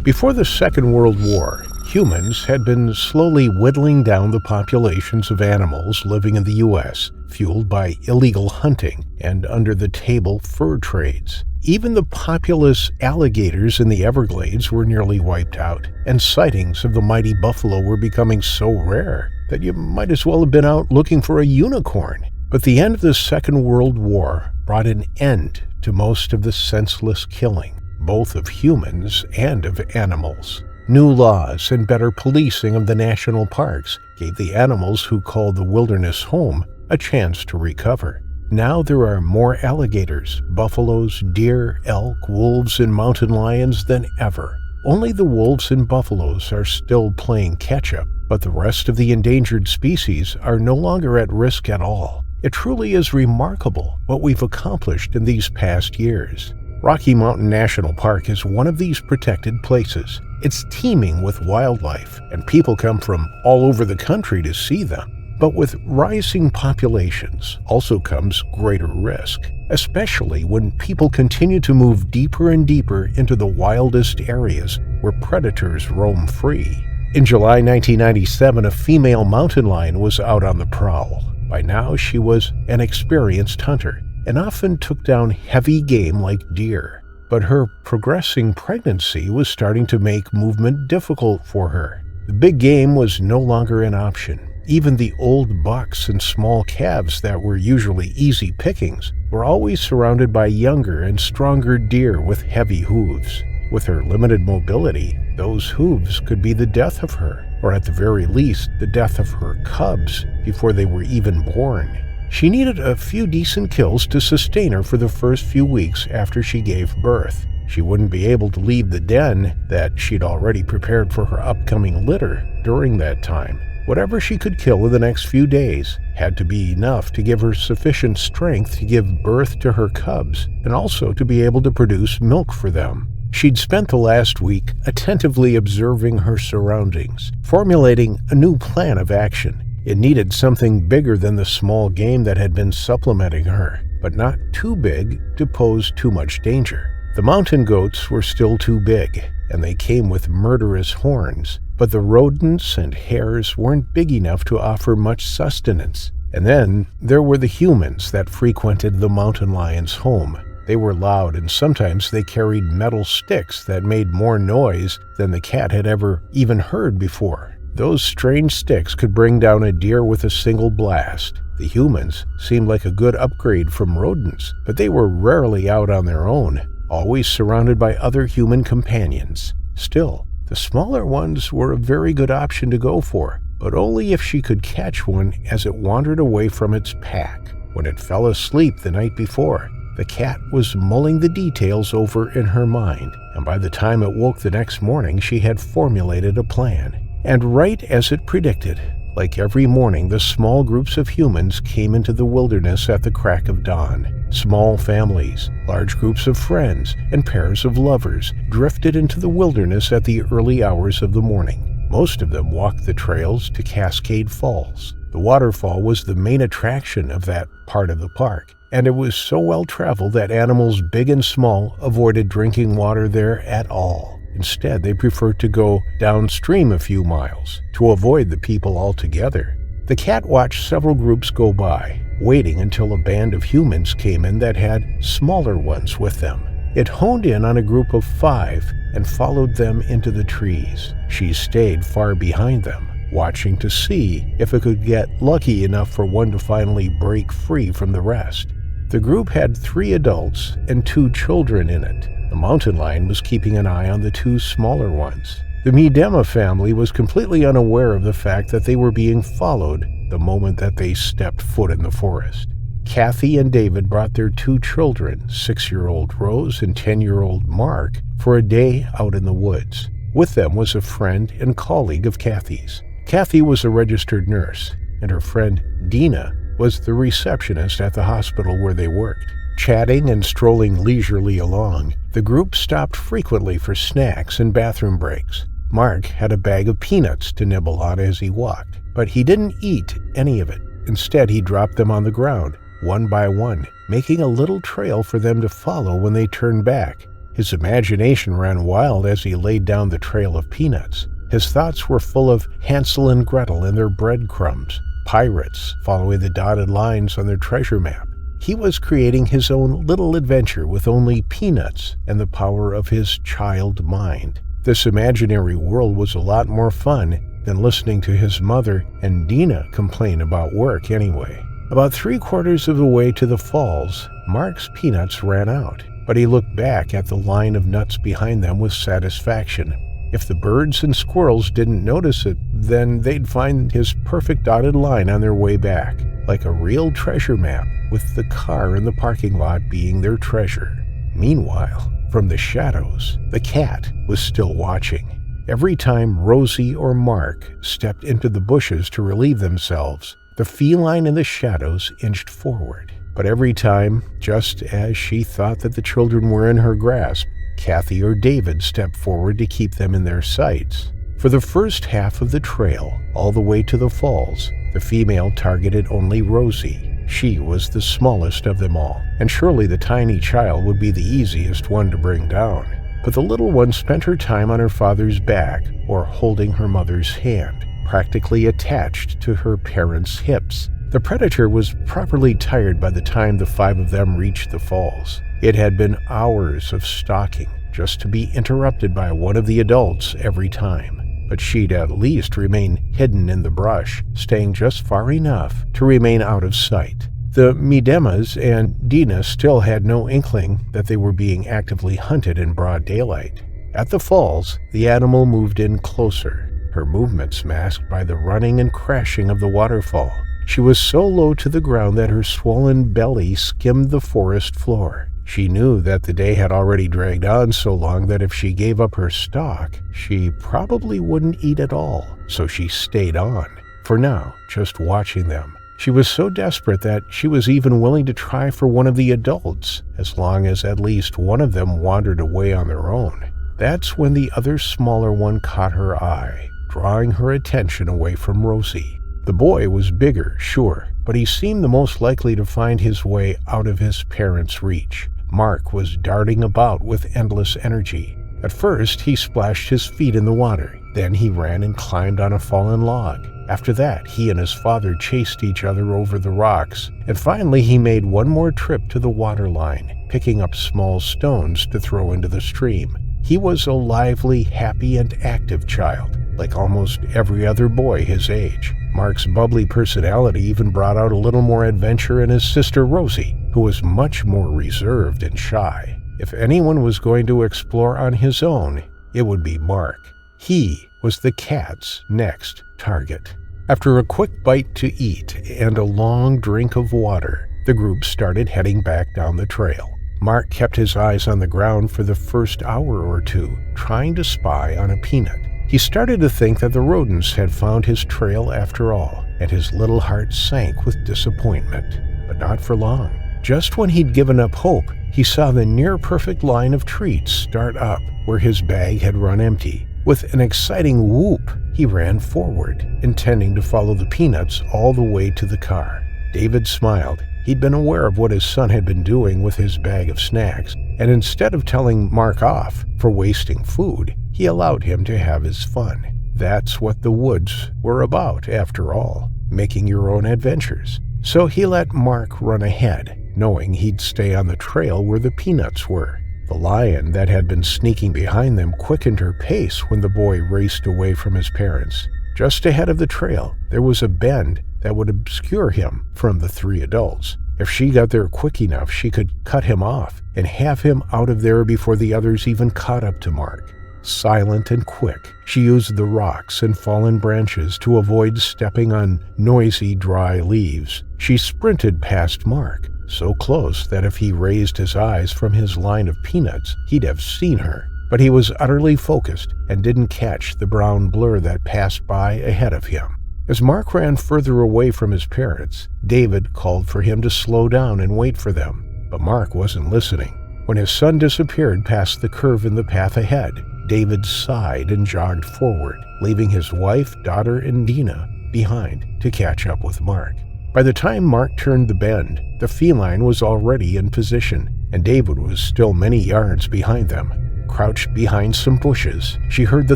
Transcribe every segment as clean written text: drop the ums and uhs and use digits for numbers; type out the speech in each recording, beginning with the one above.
Before the Second World War, humans had been slowly whittling down the populations of animals living in the U.S., fueled by illegal hunting and under-the-table fur trades. Even the populous alligators in the Everglades were nearly wiped out, and sightings of the mighty buffalo were becoming so rare that you might as well have been out looking for a unicorn. But the end of the Second World War brought an end to most of the senseless killing, both of humans and of animals. New laws and better policing of the national parks gave the animals who called the wilderness home a chance to recover. Now there are more alligators, buffaloes, deer, elk, wolves, and mountain lions than ever. Only the wolves and buffaloes are still playing catch-up, but the rest of the endangered species are no longer at risk at all. It truly is remarkable what we've accomplished in these past years. Rocky Mountain National Park is one of these protected places. It's teeming with wildlife, and people come from all over the country to see them. But with rising populations also comes greater risk, especially when people continue to move deeper and deeper into the wildest areas where predators roam free. In July 1997, a female mountain lion was out on the prowl. By now, she was an experienced hunter and often took down heavy game like deer. But her progressing pregnancy was starting to make movement difficult for her. The big game was no longer an option. Even the old bucks and small calves that were usually easy pickings were always surrounded by younger and stronger deer with heavy hooves. With her limited mobility, those hooves could be the death of her, or at the very least, the death of her cubs before they were even born. She needed a few decent kills to sustain her for the first few weeks after she gave birth. She wouldn't be able to leave the den that she'd already prepared for her upcoming litter during that time. Whatever she could kill in the next few days had to be enough to give her sufficient strength to give birth to her cubs and also to be able to produce milk for them. She'd spent the last week attentively observing her surroundings, formulating a new plan of action. It needed something bigger than the small game that had been supplementing her, but not too big to pose too much danger. The mountain goats were still too big, and they came with murderous horns, but the rodents and hares weren't big enough to offer much sustenance. And then there were the humans that frequented the mountain lion's home. They were loud, and sometimes they carried metal sticks that made more noise than the cat had ever even heard before. Those strange sticks could bring down a deer with a single blast. The humans seemed like a good upgrade from rodents, but they were rarely out on their own, always surrounded by other human companions. Still, the smaller ones were a very good option to go for, but only if she could catch one as it wandered away from its pack. When it fell asleep the night before, the cat was mulling the details over in her mind, and by the time it woke the next morning, she had formulated a plan. And right as it predicted, like every morning, the small groups of humans came into the wilderness at the crack of dawn. Small families, large groups of friends, and pairs of lovers drifted into the wilderness at the early hours of the morning. Most of them walked the trails to Cascade Falls. The waterfall was the main attraction of that part of the park, and it was so well traveled that animals big and small avoided drinking water there at all. Instead, they preferred to go downstream a few miles to avoid the people altogether. The cat watched several groups go by, waiting until a band of humans came in that had smaller ones with them. It honed in on a group of 5 and followed them into the trees. She stayed far behind them, watching to see if it could get lucky enough for one to finally break free from the rest. The group had 3 adults and 2 children in it. The mountain lion was keeping an eye on the 2 smaller ones. The Miedema family was completely unaware of the fact that they were being followed the moment that they stepped foot in the forest. Kathy and David brought their 2 children, 6-year-old Rose and 10-year-old Mark, for a day out in the woods. With them was a friend and colleague of Kathy's. Kathy was a registered nurse, and her friend Dina was the receptionist at the hospital where they worked. Chatting and strolling leisurely along, the group stopped frequently for snacks and bathroom breaks. Mark had a bag of peanuts to nibble on as he walked, but he didn't eat any of it. Instead, he dropped them on the ground, one by one, making a little trail for them to follow when they turned back. His imagination ran wild as he laid down the trail of peanuts. His thoughts were full of Hansel and Gretel and their breadcrumbs, pirates following the dotted lines on their treasure map. He was creating his own little adventure with only peanuts and the power of his child mind. This imaginary world was a lot more fun than listening to his mother and Dina complain about work anyway. About 3/4 of the way to the falls, Mark's peanuts ran out, but he looked back at the line of nuts behind them with satisfaction. If the birds and squirrels didn't notice it, then they'd find his perfect dotted line on their way back, like a real treasure map, with the car in the parking lot being their treasure. Meanwhile, from the shadows, the cat was still watching. Every time Rosie or Mark stepped into the bushes to relieve themselves, the feline in the shadows inched forward. But every time, just as she thought that the children were in her grasp, Kathy or David stepped forward to keep them in their sights. For the first half of the trail, all the way to the falls, the female targeted only Rosie. She was the smallest of them all, and surely the tiny child would be the easiest one to bring down. But the little one spent her time on her father's back or holding her mother's hand, practically attached to her parents' hips. The predator was properly tired by the time the 5 of them reached the falls. It had been hours of stalking, just to be interrupted by one of the adults every time. But she'd at least remain hidden in the brush, staying just far enough to remain out of sight. The Midemas and Dina still had no inkling that they were being actively hunted in broad daylight. At the falls, the animal moved in closer, her movements masked by the running and crashing of the waterfall. She was so low to the ground that her swollen belly skimmed the forest floor. She knew that the day had already dragged on so long that if she gave up her stock, she probably wouldn't eat at all. So she stayed on, for now, just watching them. She was so desperate that she was even willing to try for one of the adults, as long as at least one of them wandered away on their own. That's when the other smaller one caught her eye, drawing her attention away from Rosie. The boy was bigger, sure, but he seemed the most likely to find his way out of his parents' reach. Mark was darting about with endless energy. At first, he splashed his feet in the water. Then he ran and climbed on a fallen log. After that, he and his father chased each other over the rocks. And finally, he made one more trip to the water line, picking up small stones to throw into the stream. He was a lively, happy, and active child, like almost every other boy his age. Mark's bubbly personality even brought out a little more adventure in his sister Rosie, who was much more reserved and shy. If anyone was going to explore on his own, it would be Mark. He was the cat's next target. After a quick bite to eat and a long drink of water, the group started heading back down the trail. Mark kept his eyes on the ground for the first hour or two, trying to spy on a peanut. He started to think that the rodents had found his trail after all, and his little heart sank with disappointment. But not for long. Just when he'd given up hope, he saw the near-perfect line of treats start up where his bag had run empty. With an exciting whoop, he ran forward, intending to follow the peanuts all the way to the car. David smiled. He'd been aware of what his son had been doing with his bag of snacks, and instead of telling Mark off for wasting food, he allowed him to have his fun. That's what the woods were about, after all, making your own adventures. So he let Mark run ahead, knowing he'd stay on the trail where the peanuts were. The lion that had been sneaking behind them quickened her pace when the boy raced away from his parents. Just ahead of the trail, there was a bend that would obscure him from the 3 adults. If she got there quick enough, she could cut him off and have him out of there before the others even caught up to Mark. Silent and quick, she used the rocks and fallen branches to avoid stepping on noisy, dry leaves. She sprinted past Mark, so close that if he raised his eyes from his line of peanuts, he'd have seen her. But he was utterly focused and didn't catch the brown blur that passed by ahead of him. As Mark ran further away from his parents, David called for him to slow down and wait for them. But Mark wasn't listening. When his son disappeared past the curve in the path ahead, David sighed and jogged forward, leaving his wife, daughter, and Dina behind to catch up with Mark. By the time Mark turned the bend, the feline was already in position, and David was still many yards behind them. Crouched behind some bushes, she heard the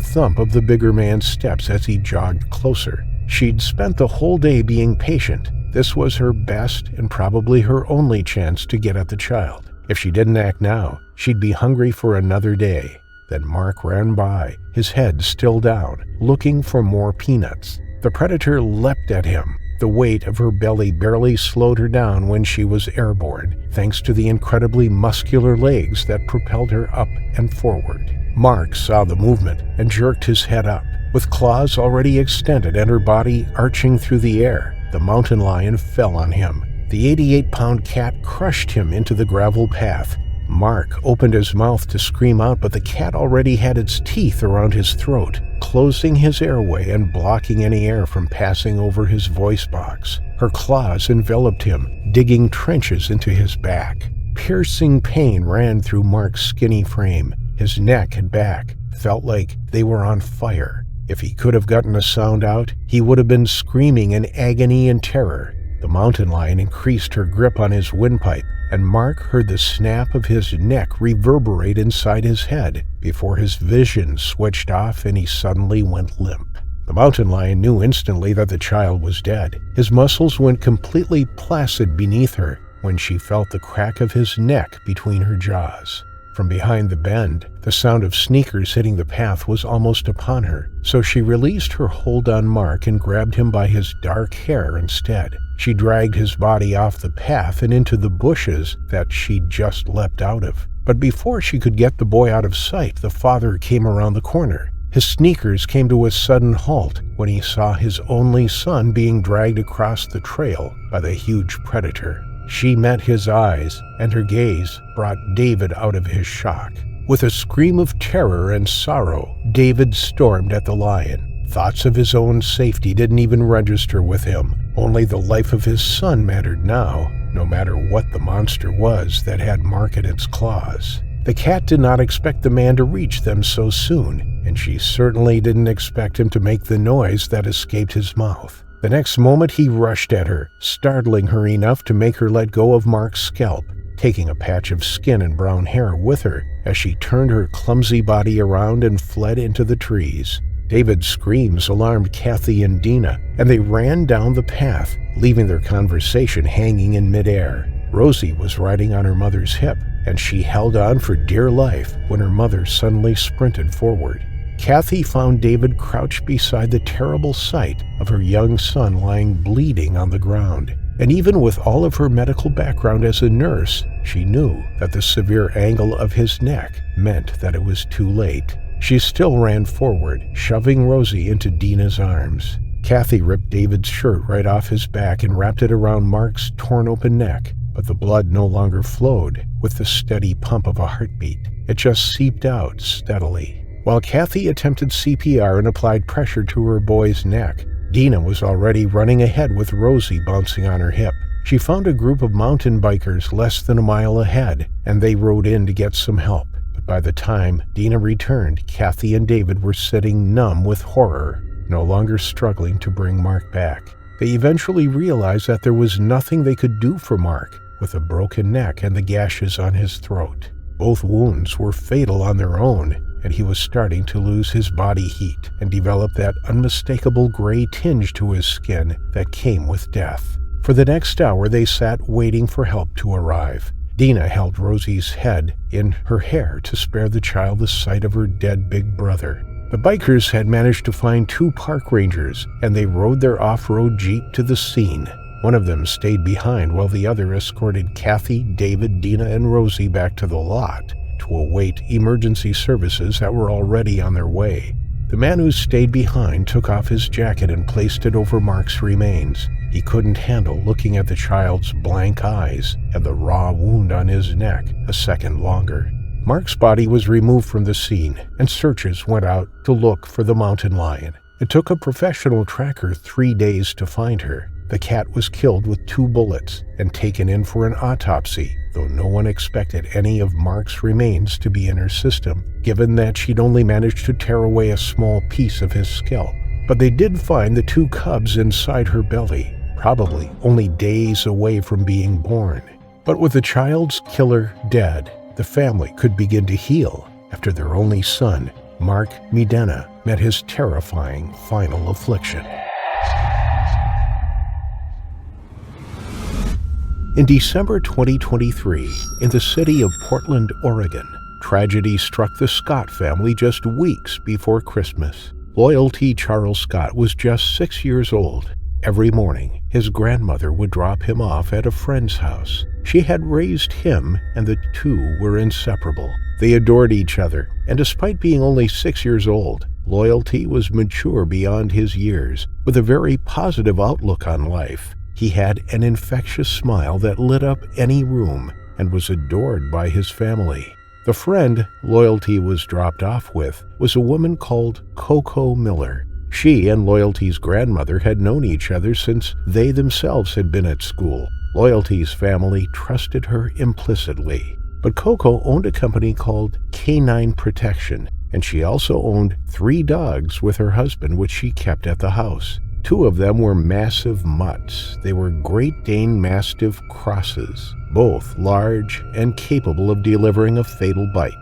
thump of the bigger man's steps as he jogged closer. She'd spent the whole day being patient. This was her best and probably her only chance to get at the child. If she didn't act now, she'd be hungry for another day. Then Mark ran by, his head still down, looking for more peanuts. The predator leapt at him. The weight of her belly barely slowed her down when she was airborne, thanks to the incredibly muscular legs that propelled her up and forward. Mark saw the movement and jerked his head up. With claws already extended and her body arching through the air, the mountain lion fell on him. The 88-pound cat crushed him into the gravel path. Mark opened his mouth to scream out, but the cat already had its teeth around his throat, closing his airway and blocking any air from passing over his voice box. Her claws enveloped him, digging trenches into his back. Piercing pain ran through Mark's skinny frame. His neck and back felt like they were on fire. If he could have gotten a sound out, he would have been screaming in agony and terror. The mountain lion increased her grip on his windpipe, and Mark heard the snap of his neck reverberate inside his head before his vision switched off and he suddenly went limp. The mountain lion knew instantly that the child was dead. His muscles went completely placid beneath her when she felt the crack of his neck between her jaws. From behind the bend, the sound of sneakers hitting the path was almost upon her, so she released her hold on Mark and grabbed him by his dark hair instead. She dragged his body off the path and into the bushes that she'd just leapt out of. But before she could get the boy out of sight, the father came around the corner. His sneakers came to a sudden halt when he saw his only son being dragged across the trail by the huge predator. She met his eyes, and her gaze brought David out of his shock. With a scream of terror and sorrow, David stormed at the lion. Thoughts of his own safety didn't even register with him. Only the life of his son mattered now, no matter what the monster was that had Mark in its claws. The cat did not expect the man to reach them so soon, and she certainly didn't expect him to make the noise that escaped his mouth. The next moment he rushed at her, startling her enough to make her let go of Mark's scalp, taking a patch of skin and brown hair with her as she turned her clumsy body around and fled into the trees. David's screams alarmed Kathy and Dina, and they ran down the path, leaving their conversation hanging in midair. Rosie was riding on her mother's hip, and she held on for dear life when her mother suddenly sprinted forward. Kathy found David crouched beside the terrible sight of her young son lying bleeding on the ground. And even with all of her medical background as a nurse, she knew that the severe angle of his neck meant that it was too late. She still ran forward, shoving Rosie into Dina's arms. Kathy ripped David's shirt right off his back and wrapped it around Mark's torn-open neck, but the blood no longer flowed with the steady pump of a heartbeat. It just seeped out steadily. While Kathy attempted CPR and applied pressure to her boy's neck, Dina was already running ahead with Rosie bouncing on her hip. She found a group of mountain bikers less than a mile ahead, and they rode in to get some help. But by the time Dina returned, Kathy and David were sitting numb with horror, no longer struggling to bring Mark back. They eventually realized that there was nothing they could do for Mark, with a broken neck and the gashes on his throat. Both wounds were fatal on their own, and he was starting to lose his body heat and develop that unmistakable gray tinge to his skin that came with death. For the next hour, they sat waiting for help to arrive. Dina held Rosie's head in her hair to spare the child the sight of her dead big brother. The bikers had managed to find 2 park rangers, and they rode their off-road Jeep to the scene. One of them stayed behind while the other escorted Kathy, David, Dina, and Rosie back to the lot to await emergency services that were already on their way. The man who stayed behind took off his jacket and placed it over Mark's remains. He couldn't handle looking at the child's blank eyes and the raw wound on his neck a second longer. Mark's body was removed from the scene, and searchers went out to look for the mountain lion. It took a professional tracker 3 days to find her. The cat was killed with 2 bullets and taken in for an autopsy, though no one expected any of Mark's remains to be in her system, given that she'd only managed to tear away a small piece of his scalp. But they did find the 2 cubs inside her belly, probably only days away from being born. But with the child's killer dead, the family could begin to heal after their only son, Mark Medena, met his terrifying final affliction. In December 2023, in the city of Portland, Oregon, tragedy struck the Scott family just weeks before Christmas. Loyalty Charles Scott was just 6 years old. Every morning, his grandmother would drop him off at a friend's house. She had raised him, and the two were inseparable. They adored each other, and despite being only 6 years old, Loyalty was mature beyond his years, with a very positive outlook on life. He had an infectious smile that lit up any room and was adored by his family. The friend Loyalty was dropped off with was a woman called Coco Miller. She and Loyalty's grandmother had known each other since they themselves had been at school. Loyalty's family trusted her implicitly. But Coco owned a company called Canine Protection, and she also owned 3 dogs with her husband, which she kept at the house. 2 of them were massive mutts. They were Great Dane Mastiff crosses, both large and capable of delivering a fatal bite.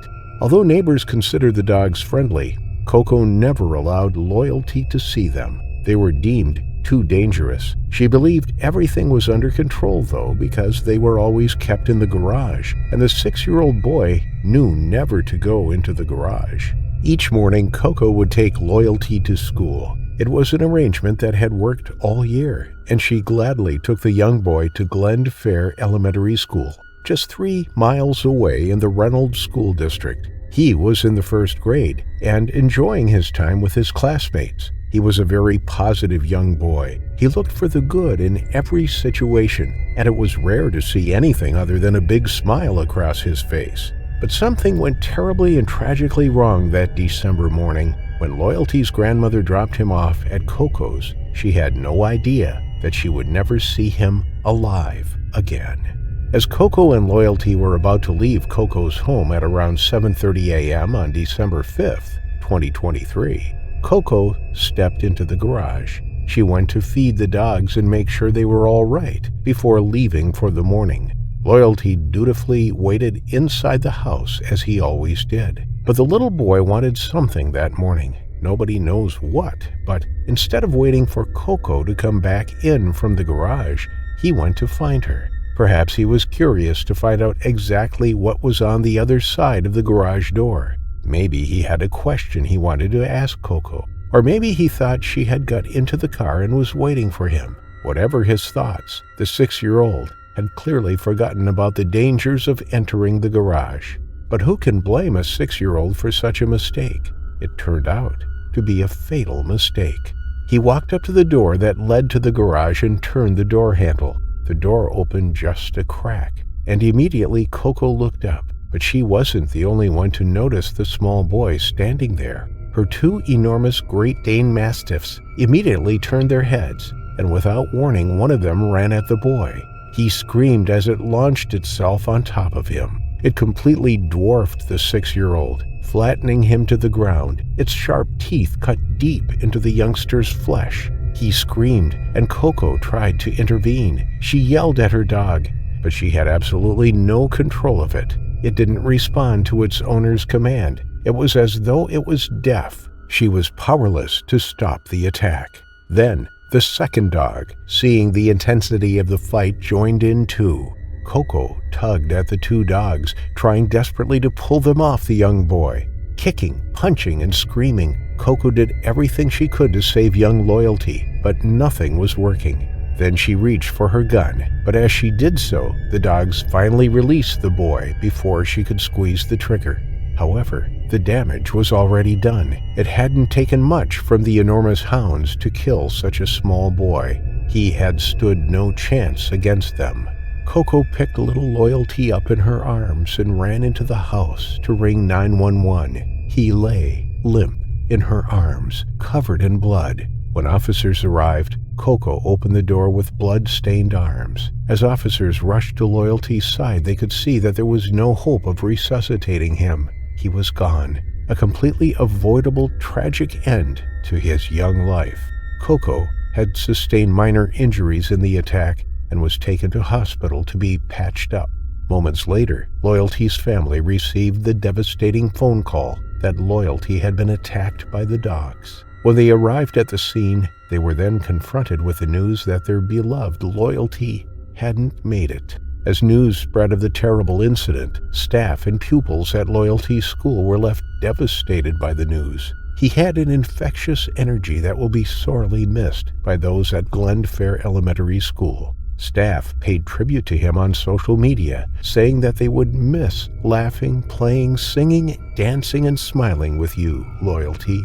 Although neighbors considered the dogs friendly, Coco never allowed Loyalty to see them. They were deemed too dangerous. She believed everything was under control, though, because they were always kept in the garage, and the 6-year-old boy knew never to go into the garage. Each morning, Coco would take Loyalty to school. It was an arrangement that had worked all year, and she gladly took the young boy to Glen Fair Elementary School, just 3 miles away in the Reynolds School District. He was in the 1st grade and enjoying his time with his classmates. He was a very positive young boy. He looked for the good in every situation, and it was rare to see anything other than a big smile across his face. But something went terribly and tragically wrong that December morning. When Loyalty's grandmother dropped him off at Coco's, she had no idea that she would never see him alive again. As Coco and Loyalty were about to leave Coco's home at around 7:30 a.m. on December 5th, 2023, Coco stepped into the garage. She went to feed the dogs and make sure they were all right before leaving for the morning. Loyalty dutifully waited inside the house as he always did. But the little boy wanted something that morning. Nobody knows what, but instead of waiting for Coco to come back in from the garage, he went to find her. Perhaps he was curious to find out exactly what was on the other side of the garage door. Maybe he had a question he wanted to ask Coco, or maybe he thought she had got into the car and was waiting for him. Whatever his thoughts, the 6-year-old had clearly forgotten about the dangers of entering the garage. But who can blame a 6-year-old for such a mistake? It turned out to be a fatal mistake. He walked up to the door that led to the garage and turned the door handle. The door opened just a crack, and immediately Coco looked up. But she wasn't the only one to notice the small boy standing there. Her 2 enormous Great Dane Mastiffs immediately turned their heads, and without warning, one of them ran at the boy. He screamed as it launched itself on top of him. It completely dwarfed the 6-year-old, flattening him to the ground. Its sharp teeth cut deep into the youngster's flesh. He screamed, and Coco tried to intervene. She yelled at her dog, but she had absolutely no control of it. It didn't respond to its owner's command. It was as though it was deaf. She was powerless to stop the attack. Then, the second dog, seeing the intensity of the fight, joined in too. Coco tugged at the 2 dogs, trying desperately to pull them off the young boy. Kicking, punching, and screaming, Coco did everything she could to save young Loyalty, but nothing was working. Then she reached for her gun, but as she did so, the dogs finally released the boy before she could squeeze the trigger. However, the damage was already done. It hadn't taken much from the enormous hounds to kill such a small boy. He had stood no chance against them. Coco picked little Loyalty up in her arms and ran into the house to ring 911. He lay, limp, in her arms, covered in blood. When officers arrived, Coco opened the door with blood-stained arms. As officers rushed to Loyalty's side, they could see that there was no hope of resuscitating him. He was gone. A completely avoidable, tragic end to his young life. Coco had sustained minor injuries in the attack and was taken to hospital to be patched up. Moments later, Loyalty's family received the devastating phone call that Loyalty had been attacked by the dogs. When they arrived at the scene, they were then confronted with the news that their beloved Loyalty hadn't made it. As news spread of the terrible incident, staff and pupils at Loyalty's school were left devastated by the news. He had an infectious energy that will be sorely missed by those at Glenfair Elementary School. Staff paid tribute to him on social media, saying that they would miss laughing, playing, singing, dancing, and smiling with you, Loyalty.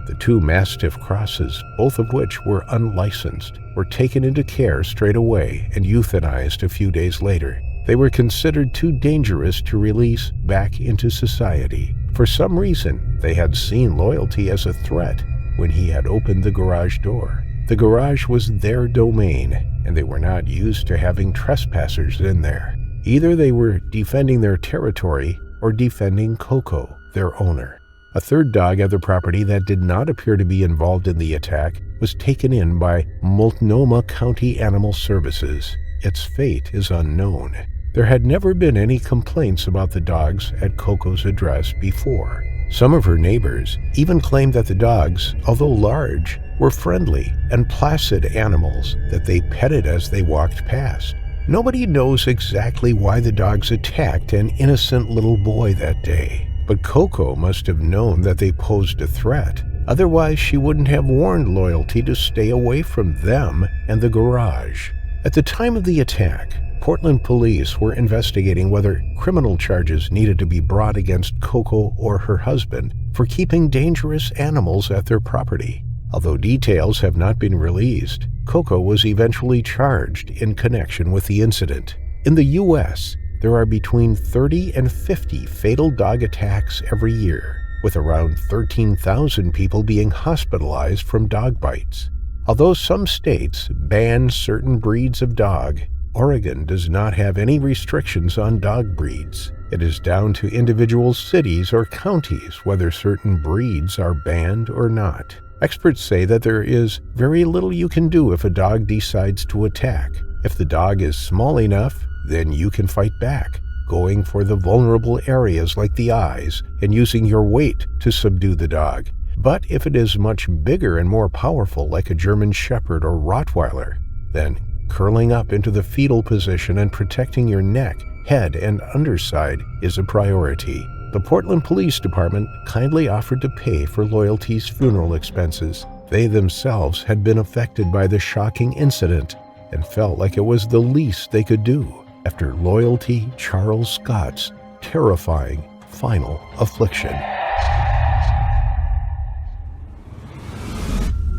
The 2 Mastiff crosses, both of which were unlicensed, were taken into care straight away and euthanized a few days later. They were considered too dangerous to release back into society. For some reason, they had seen Loyalty as a threat when he had opened the garage door. The garage was their domain, and they were not used to having trespassers in there. Either they were defending their territory or defending Coco, their owner. A third dog at the property that did not appear to be involved in the attack was taken in by Multnomah County Animal Services. Its fate is unknown. There had never been any complaints about the dogs at Coco's address before. Some of her neighbors even claimed that the dogs, although large, were friendly and placid animals that they petted as they walked past. Nobody knows exactly why the dogs attacked an innocent little boy that day, but Coco must have known that they posed a threat. Otherwise, she wouldn't have warned Loyalty to stay away from them and the garage. At the time of the attack, Portland police were investigating whether criminal charges needed to be brought against Coco or her husband for keeping dangerous animals at their property. Although details have not been released, Coco was eventually charged in connection with the incident. In the U.S., there are between 30 and 50 fatal dog attacks every year, with around 13,000 people being hospitalized from dog bites. Although some states ban certain breeds of dog, Oregon does not have any restrictions on dog breeds. It is down to individual cities or counties whether certain breeds are banned or not. Experts say that there is very little you can do if a dog decides to attack. If the dog is small enough, then you can fight back, going for the vulnerable areas like the eyes and using your weight to subdue the dog. But if it is much bigger and more powerful like a German Shepherd or Rottweiler, then curling up into the fetal position and protecting your neck, head, and underside is a priority. The Portland Police Department kindly offered to pay for Loyalty's funeral expenses. They themselves had been affected by the shocking incident and felt like it was the least they could do after Loyalty Charles Scott's terrifying final affliction.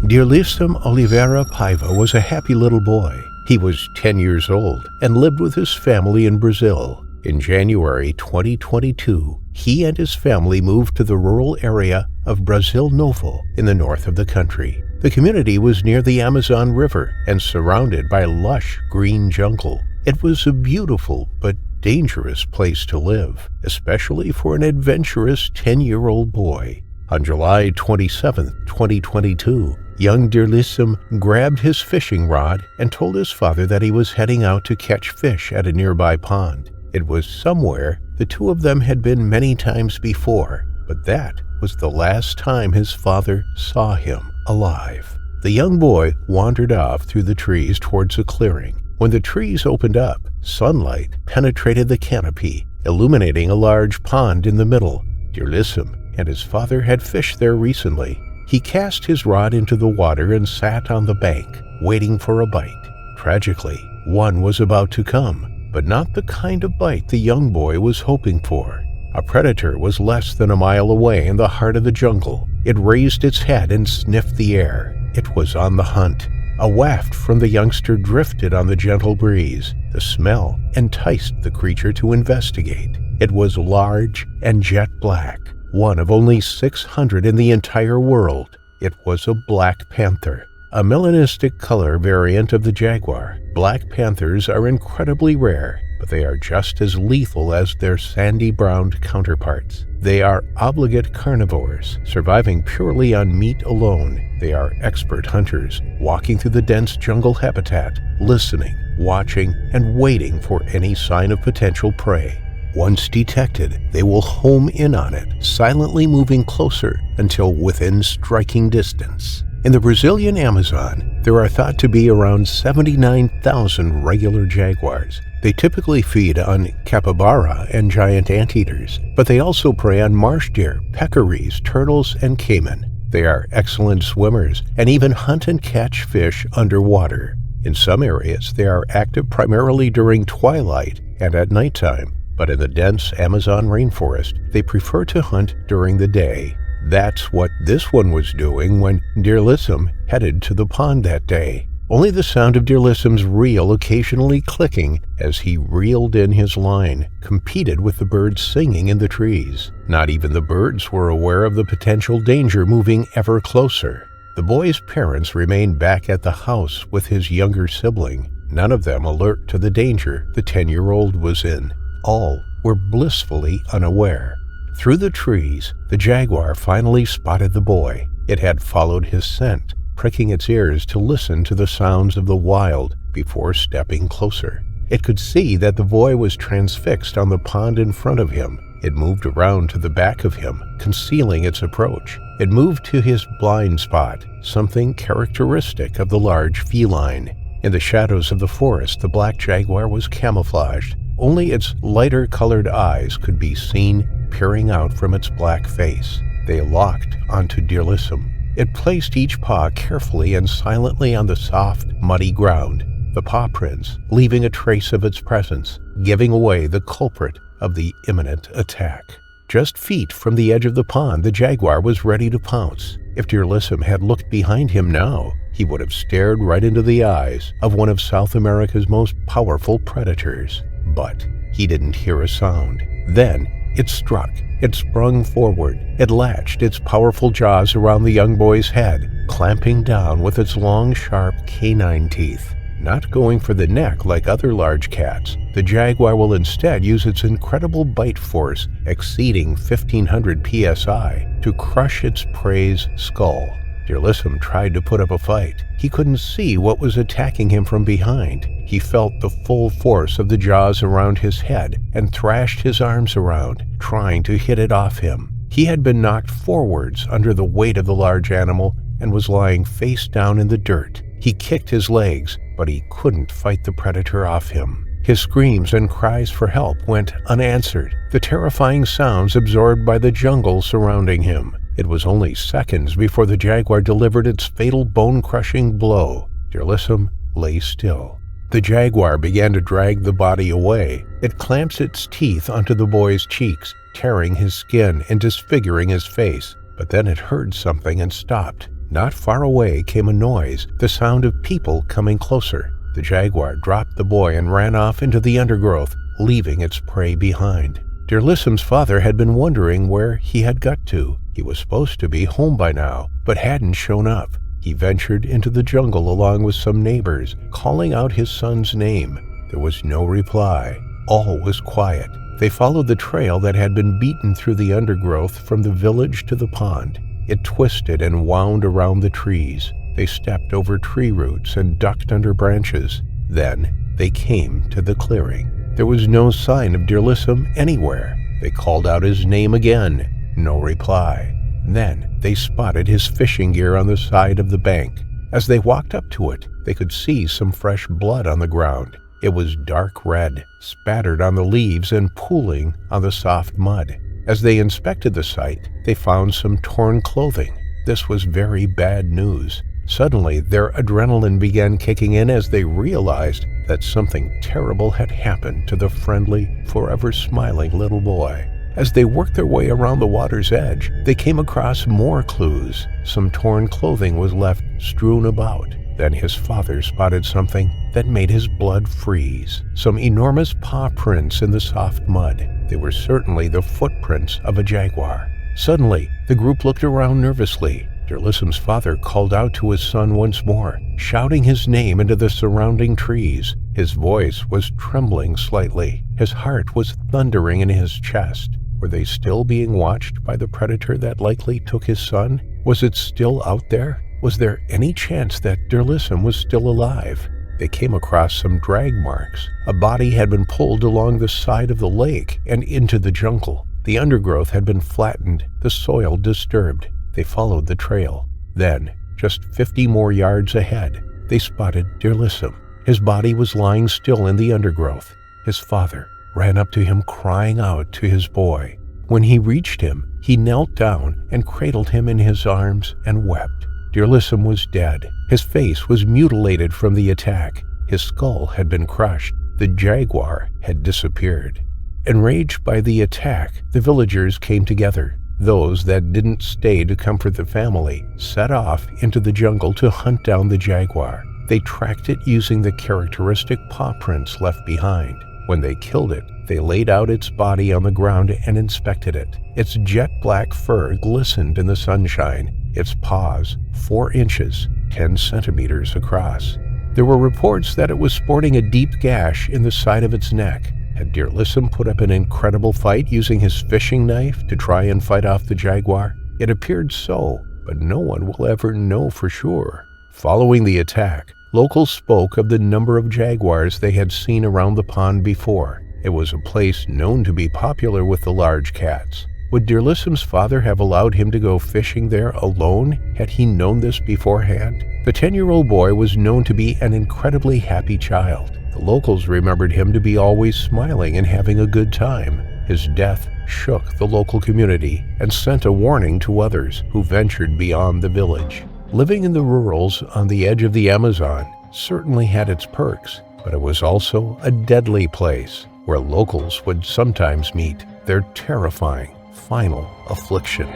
Dirlissum Oliveira Paiva was a happy little boy. He was 10 years old and lived with his family in Brazil. In January 2022, he and his family moved to the rural area of Brasil Novo in the north of the country. The community was near the Amazon River and surrounded by lush green jungle. It was a beautiful but dangerous place to live, especially for an adventurous 10-year-old boy. On July 27, 2022, young Dirlissum grabbed his fishing rod and told his father that he was heading out to catch fish at a nearby pond. It was somewhere the two of them had been many times before, but that was the last time his father saw him alive. The young boy wandered off through the trees towards a clearing. When the trees opened up, sunlight penetrated the canopy, illuminating a large pond in the middle. Dirlissum and his father had fished there recently. He cast his rod into the water and sat on the bank, waiting for a bite. Tragically, one was about to come, but not the kind of bite the young boy was hoping for. A predator was less than a mile away in the heart of the jungle. It raised its head and sniffed the air. It was on the hunt. A waft from the youngster drifted on the gentle breeze. The smell enticed the creature to investigate. It was large and jet black, one of only 600 in the entire world. It was a black panther, a melanistic color variant of the jaguar. Black panthers are incredibly rare, but they are just as lethal as their sandy-browned counterparts. They are obligate carnivores, surviving purely on meat alone. They are expert hunters, walking through the dense jungle habitat, listening, watching, and waiting for any sign of potential prey. Once detected, they will home in on it, silently moving closer until within striking distance. In the Brazilian Amazon, there are thought to be around 79,000 regular jaguars. They typically feed on capybara and giant anteaters, but they also prey on marsh deer, peccaries, turtles, and caiman. They are excellent swimmers and even hunt and catch fish underwater. In some areas, they are active primarily during twilight and at nighttime, but in the dense Amazon rainforest, they prefer to hunt during the day. That's what this one was doing when Deerlissum headed to the pond that day. Only the sound of Deerlissum's reel occasionally clicking as he reeled in his line competed with the birds singing in the trees. Not even the birds were aware of the potential danger moving ever closer. The boy's parents remained back at the house with his younger sibling, none of them alert to the danger the 10-year-old was in. All were blissfully unaware. Through the trees, the jaguar finally spotted the boy. It had followed his scent, pricking its ears to listen to the sounds of the wild before stepping closer. It could see that the boy was transfixed on the pond in front of him. It moved around to the back of him, concealing its approach. It moved to his blind spot, something characteristic of the large feline. In the shadows of the forest, the black jaguar was camouflaged. Only its lighter-colored eyes could be seen peering out from its black face. They locked onto Deerlissum. It placed each paw carefully and silently on the soft, muddy ground, the paw prints leaving a trace of its presence, giving away the culprit of the imminent attack. Just feet from the edge of the pond, the jaguar was ready to pounce. If Deerlissum had looked behind him now, he would have stared right into the eyes of one of South America's most powerful predators. But he didn't hear a sound. Then it struck. It sprung forward. It latched its powerful jaws around the young boy's head, clamping down with its long, sharp canine teeth. Not going for the neck like other large cats, the jaguar will instead use its incredible bite force, exceeding 1,500 psi, to crush its prey's skull. Deerlissum tried to put up a fight. He couldn't see what was attacking him from behind. He felt the full force of the jaws around his head and thrashed his arms around, trying to hit it off him. He had been knocked forwards under the weight of the large animal and was lying face down in the dirt. He kicked his legs, but he couldn't fight the predator off him. His screams and cries for help went unanswered, the terrifying sounds absorbed by the jungle surrounding him. It was only seconds before the jaguar delivered its fatal bone-crushing blow. Deerlissum lay still. The jaguar began to drag the body away. It clamps its teeth onto the boy's cheeks, tearing his skin and disfiguring his face. But then it heard something and stopped. Not far away came a noise, the sound of people coming closer. The jaguar dropped the boy and ran off into the undergrowth, leaving its prey behind. Deerlissum's father had been wondering where he had got to. He was supposed to be home by now, but hadn't shown up. He ventured into the jungle along with some neighbors, calling out his son's name. There was no reply. All was quiet. They followed the trail that had been beaten through the undergrowth from the village to the pond. It twisted and wound around the trees. They stepped over tree roots and ducked under branches. Then they came to the clearing. There was no sign of Deerlissum anywhere. They called out his name again. No reply. Then they spotted his fishing gear on the side of the bank. As they walked up to it, they could see some fresh blood on the ground. It was dark red, spattered on the leaves and pooling on the soft mud. As they inspected the site, they found some torn clothing. This was very bad news. Suddenly, their adrenaline began kicking in as they realized that something terrible had happened to the friendly, forever smiling little boy. As they worked their way around the water's edge, they came across more clues. Some torn clothing was left strewn about. Then his father spotted something that made his blood freeze. Some enormous paw prints in the soft mud. They were certainly the footprints of a jaguar. Suddenly, the group looked around nervously. Deerlissum's father called out to his son once more, shouting his name into the surrounding trees. His voice was trembling slightly. His heart was thundering in his chest. Were they still being watched by the predator that likely took his son? Was it still out there? Was there any chance that Dirlisum was still alive? They came across some drag marks. A body had been pulled along the side of the lake and into the jungle. The undergrowth had been flattened, the soil disturbed. They followed the trail. Then, just 50 more yards ahead, they spotted Dirlisum. His body was lying still in the undergrowth. His father ran up to him, crying out to his boy. When he reached him, he knelt down and cradled him in his arms and wept. Dirlisum was dead. His face was mutilated from the attack. His skull had been crushed. The jaguar had disappeared. Enraged by the attack, the villagers came together. Those that didn't stay to comfort the family set off into the jungle to hunt down the jaguar. They tracked it using the characteristic paw prints left behind. When they killed it, they laid out its body on the ground and inspected it. Its jet black fur glistened in the sunshine. Its paws, 4 inches, 10 centimeters across. There were reports that it was sporting a deep gash in the side of its neck. Had Dirlisum put up an incredible fight using his fishing knife to try and fight off the jaguar? It appeared so, but no one will ever know for sure. Following the attack, locals spoke of the number of jaguars they had seen around the pond before. It was a place known to be popular with the large cats. Would Dirlisum's father have allowed him to go fishing there alone had he known this beforehand? The 10-year-old boy was known to be an incredibly happy child. The locals remembered him to be always smiling and having a good time. His death shook the local community and sent a warning to others who ventured beyond the village. Living in the rurals on the edge of the Amazon certainly had its perks, but it was also a deadly place where locals would sometimes meet their terrifying final affliction.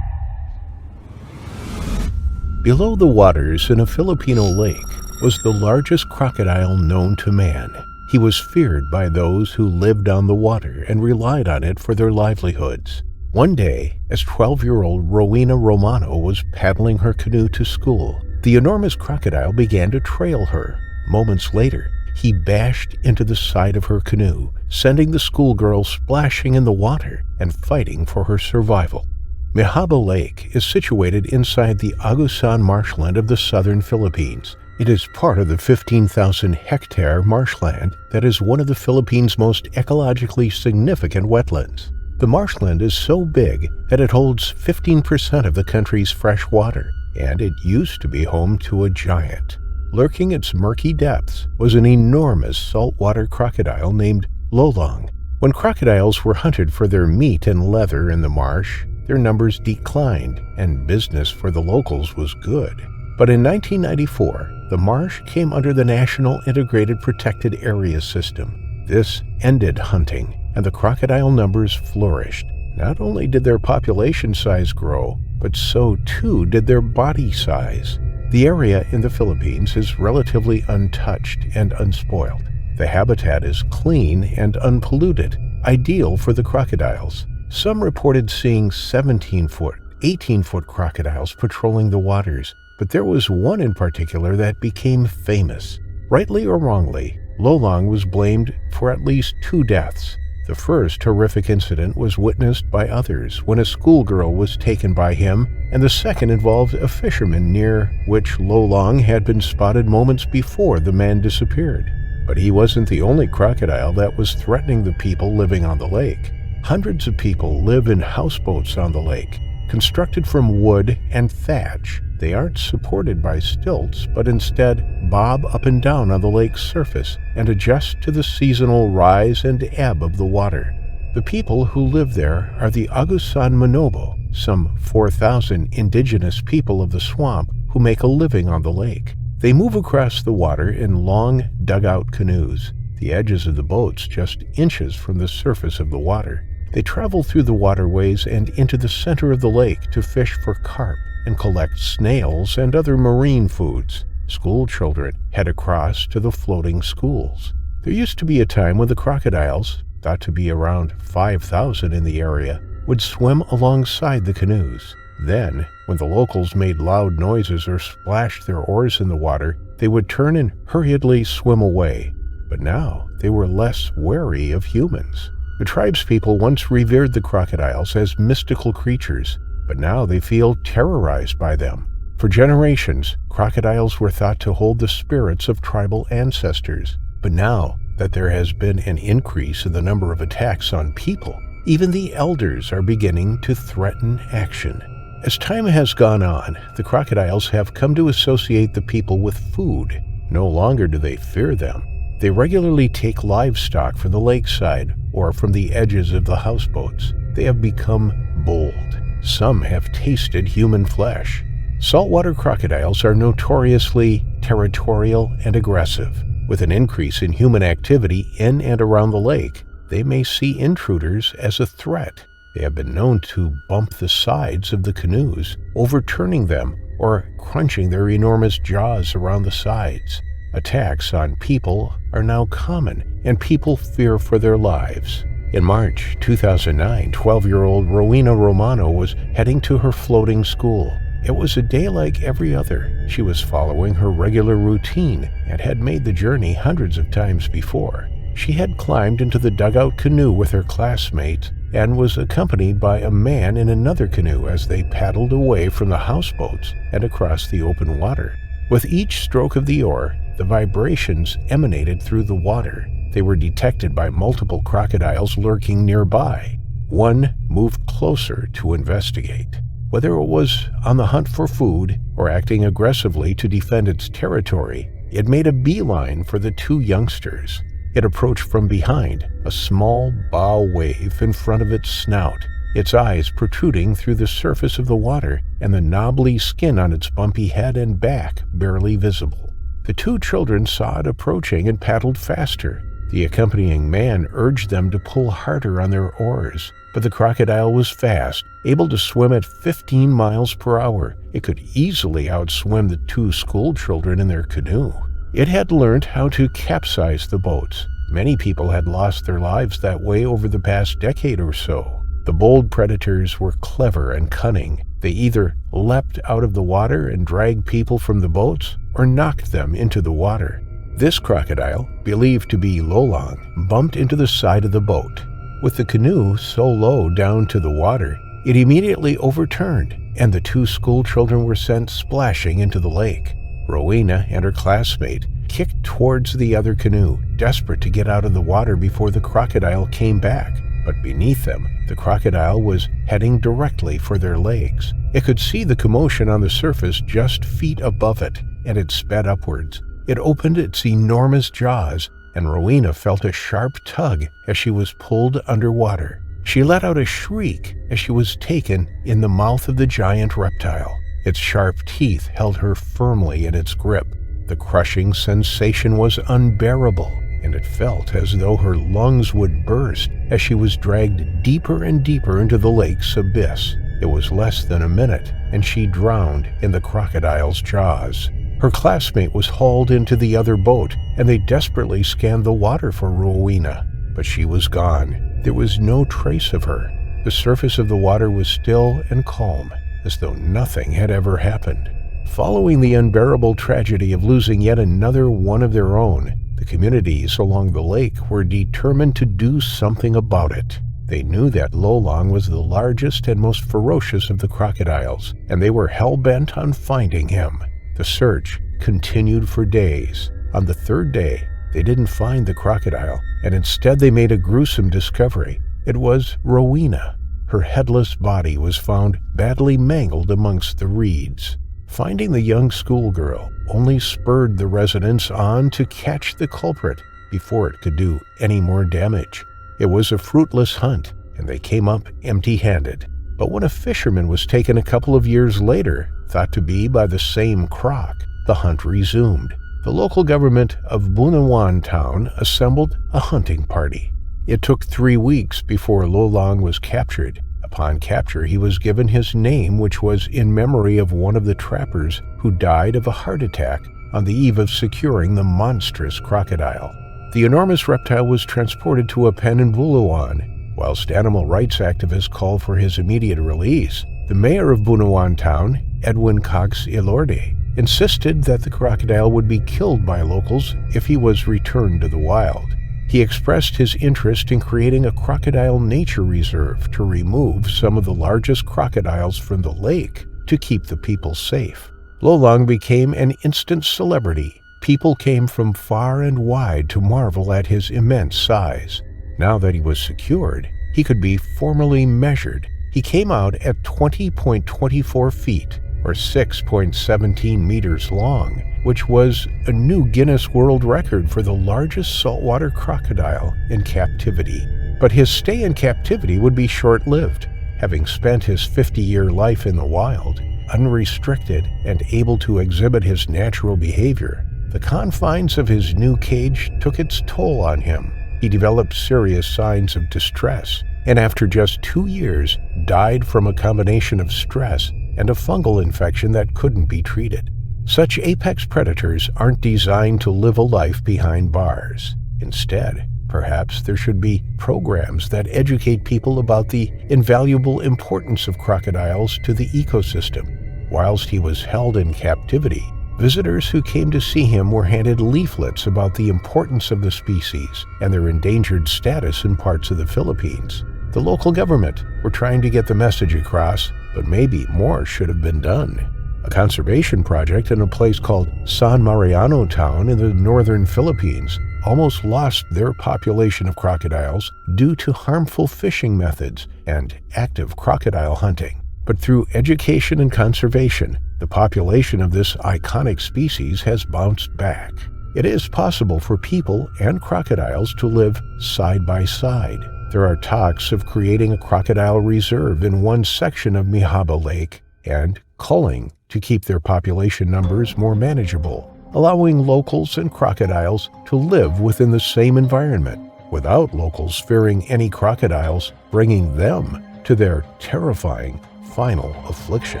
Below the waters in a Filipino lake was the largest crocodile known to man. He was feared by those who lived on the water and relied on it for their livelihoods. One day, as 12-year-old Rowena Romano was paddling her canoe to school, the enormous crocodile began to trail her. Moments later, he bashed into the side of her canoe, sending the schoolgirl splashing in the water and fighting for her survival. Mehaba Lake is situated inside the Agusan marshland of the southern Philippines. It is part of the 15,000-hectare marshland that is one of the Philippines' most ecologically significant wetlands. The marshland is so big that it holds 15% of the country's fresh water, and it used to be home to a giant. Lurking its murky depths was an enormous saltwater crocodile named Lolong. When crocodiles were hunted for their meat and leather in the marsh, their numbers declined and business for the locals was good. But in 1994, the marsh came under the National Integrated Protected Area System. This ended hunting, and the crocodile numbers flourished. Not only did their population size grow, but so too did their body size. The area in the Philippines is relatively untouched and unspoiled. The habitat is clean and unpolluted, ideal for the crocodiles. Some reported seeing 17-foot, 18-foot crocodiles patrolling the waters, but there was one in particular that became famous. Rightly or wrongly, Lolong was blamed for at least 2 deaths. The first horrific incident was witnessed by others when a schoolgirl was taken by him, and the second involved a fisherman near which Lolong had been spotted moments before the man disappeared. But he wasn't the only crocodile that was threatening the people living on the lake. Hundreds of people live in houseboats on the lake, constructed from wood and thatch. They aren't supported by stilts, but instead bob up and down on the lake's surface and adjust to the seasonal rise and ebb of the water. The people who live there are the Agusan Manobo, some 4,000 indigenous people of the swamp who make a living on the lake. They move across the water in long, dugout canoes, the edges of the boats just inches from the surface of the water. They travel through the waterways and into the center of the lake to fish for carp and collect snails and other marine foods. School children head across to the floating schools. There used to be a time when the crocodiles, thought to be around 5,000 in the area, would swim alongside the canoes. Then, when the locals made loud noises or splashed their oars in the water, they would turn and hurriedly swim away. But now they were less wary of humans. The tribespeople once revered the crocodiles as mystical creatures, but now they feel terrorized by them. For generations, crocodiles were thought to hold the spirits of tribal ancestors. But now that there has been an increase in the number of attacks on people, even the elders are beginning to threaten action. As time has gone on, the crocodiles have come to associate the people with food. No longer do they fear them. They regularly take livestock from the lakeside or from the edges of the houseboats. They have become bold. Some have tasted human flesh. Saltwater crocodiles are notoriously territorial and aggressive. With an increase in human activity in and around the lake, they may see intruders as a threat. They have been known to bump the sides of the canoes, overturning them or crunching their enormous jaws around the sides. Attacks on people are now common, and people fear for their lives. In March 2009, 12-year-old Rowena Romano was heading to her floating school. It was a day like every other. She was following her regular routine and had made the journey hundreds of times before. She had climbed into the dugout canoe with her classmates and was accompanied by a man in another canoe as they paddled away from the houseboats and across the open water. With each stroke of the oar, the vibrations emanated through the water. They were detected by multiple crocodiles lurking nearby. One moved closer to investigate. Whether it was on the hunt for food or acting aggressively to defend its territory, it made a beeline for the two youngsters. It approached from behind, a small bow wave in front of its snout, its eyes protruding through the surface of the water and the knobbly skin on its bumpy head and back barely visible. The two children saw it approaching and paddled faster. The accompanying man urged them to pull harder on their oars, but the crocodile was fast, able to swim at 15 miles per hour. It could easily outswim the two school children in their canoe. It had learned how to capsize the boats. Many people had lost their lives that way over the past decade or so. The bold predators were clever and cunning. They either leapt out of the water and dragged people from the boats or knocked them into the water. This crocodile, believed to be Lolong, bumped into the side of the boat. With the canoe so low down to the water, it immediately overturned, and the two school children were sent splashing into the lake. Rowena and her classmate kicked towards the other canoe, desperate to get out of the water before the crocodile came back. But beneath them, the crocodile was heading directly for their legs. It could see the commotion on the surface just feet above it, and it sped upwards. It opened its enormous jaws, and Rowena felt a sharp tug as she was pulled underwater. She let out a shriek as she was taken in the mouth of the giant reptile. Its sharp teeth held her firmly in its grip. The crushing sensation was unbearable, and it felt as though her lungs would burst as she was dragged deeper and deeper into the lake's abyss. It was less than a minute, and she drowned in the crocodile's jaws. Her classmate was hauled into the other boat, and they desperately scanned the water for Rowena, but she was gone. There was no trace of her. The surface of the water was still and calm, as though nothing had ever happened. Following the unbearable tragedy of losing yet another one of their own, the communities along the lake were determined to do something about it. They knew that Lolong was the largest and most ferocious of the crocodiles, and they were hell-bent on finding him. The search continued for days. On the third day, they didn't find the crocodile, and instead they made a gruesome discovery. It was Rowena. Her headless body was found badly mangled amongst the reeds. Finding the young schoolgirl only spurred the residents on to catch the culprit before it could do any more damage. It was a fruitless hunt, and they came up empty-handed. But when a fisherman was taken a couple of years later, thought to be by the same croc, the hunt resumed. The local government of Bunawan town assembled a hunting party. It took 3 weeks before Lolong was captured. Upon capture, he was given his name, which was in memory of one of the trappers who died of a heart attack on the eve of securing the monstrous crocodile. The enormous reptile was transported to a pen in Bulawan. Whilst animal rights activists called for his immediate release, the mayor of Bunawan town, Edwin Cox Ilorde, insisted that the crocodile would be killed by locals if he was returned to the wild. He expressed his interest in creating a crocodile nature reserve to remove some of the largest crocodiles from the lake to keep the people safe. Lolong became an instant celebrity. People came from far and wide to marvel at his immense size. Now that he was secured, he could be formally measured. He came out at 20.24 feet, or 6.17 meters long, which was a new Guinness World Record for the largest saltwater crocodile in captivity. But his stay in captivity would be short-lived. Having spent his 50-year life in the wild, unrestricted and able to exhibit his natural behavior, the confines of his new cage took its toll on him. He developed serious signs of distress, and after just 2 years, died from a combination of stress and a fungal infection that couldn't be treated. Such apex predators aren't designed to live a life behind bars. Instead, perhaps there should be programs that educate people about the invaluable importance of crocodiles to the ecosystem. Whilst he was held in captivity, visitors who came to see him were handed leaflets about the importance of the species and their endangered status in parts of the Philippines. The local government were trying to get the message across, but maybe more should have been done. A conservation project in a place called San Mariano Town in the northern Philippines almost lost their population of crocodiles due to harmful fishing methods and active crocodile hunting. But through education and conservation, the population of this iconic species has bounced back. It is possible for people and crocodiles to live side by side. There are talks of creating a crocodile reserve in one section of Mihaba Lake and culling to keep their population numbers more manageable, allowing locals and crocodiles to live within the same environment without locals fearing any crocodiles bringing them to their terrifying final affliction.